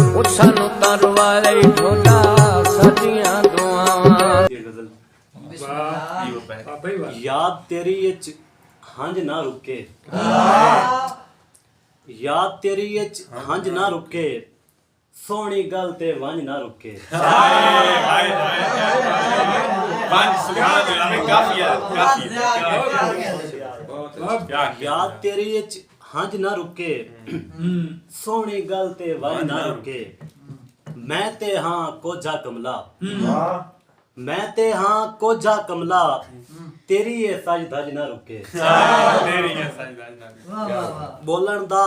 सानू तरवारे ढोला सदियां दुआवां। याद तेरी इच हंज ना रुके, याद तेरी इच हंज ना रुके, सोहनी गल ते वंज ना रुके। याद तेरी इच हंज ना रुके, सोहनी गल ते वंज ना रुके। मैं ते हां कोझा कमला, मैं ते हां कोझा कमला, तेरी ये सज धज ना रुके। बोलन दा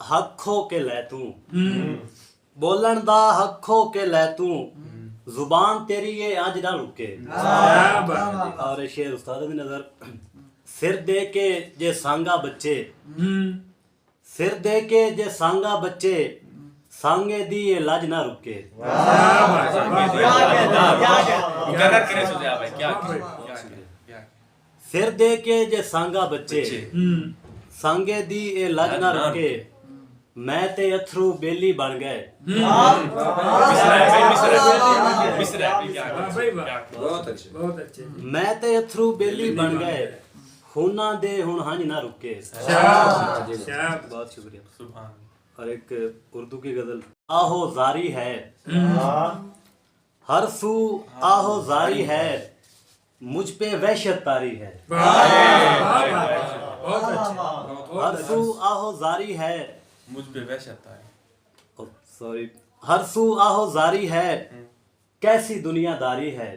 हक खो के लै तू, बोलन दा हक खो के लै तू, जुबान तेरी ये अज ना रुके। और शेर उस्ताद दी नजर, सिर दे के जे सांगा बच्चे, सिर दे के जे सांगा बच्चे, सांगे दी ये लज ना रुके। सिर दे के जे सांगा बच्चे, सांगे दी ये लज ना रुके। मैं ते अथरू बेली बन गए, मैं ते अथरू बेली बन गए, खूना दे हुण हंज ना रुके। बहुत शुक्रिया। और एक उर्दू की गजल, आहो जारी है हर सू, आहो जारी है, मुझ पे वहशत तारी है। हर सू आहो जारी है, मुझ पे वहशत तारी, सॉरी, हर सू आहो जारी है, कैसी दुनियादारी है।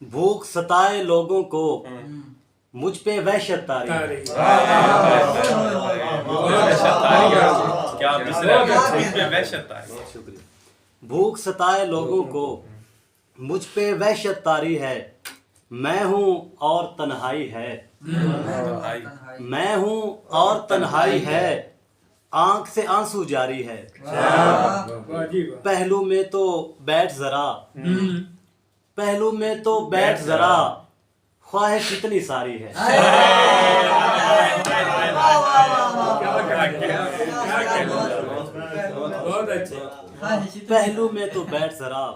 भूख सताए लोगों को, मुझ पे वहशत तारी है। शुक्रिया। भूख सताए लोगों को, मुझ पे वहशत तारी है। मैं हूँ और तन्हाई है, मैं हूँ और तन्हाई है, आंख से आंसू जारी है। पहलू में तो बैठ जरा, पहलू में तो बैठ जरा, ख्वाहिश इतनी सारी है। पहलू में तो बैठ जरा,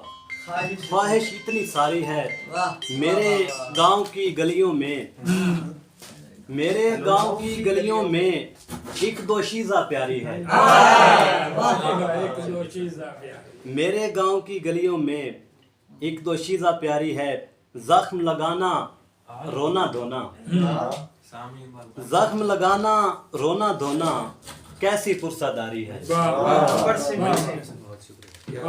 ख्वाहिश इतनी सारी है। मेरे गांव की गलियों में, मेरे गांव की गलियों में एक दो शीज़ा प्यारी है। मेरे गांव की गलियों में एक दो शीज़ा प्यारी है। जख्म लगाना रोना धोना, जख्म लगाना रोना धोना, कैसी पुरसादारी है। बहुत शुक्रिया।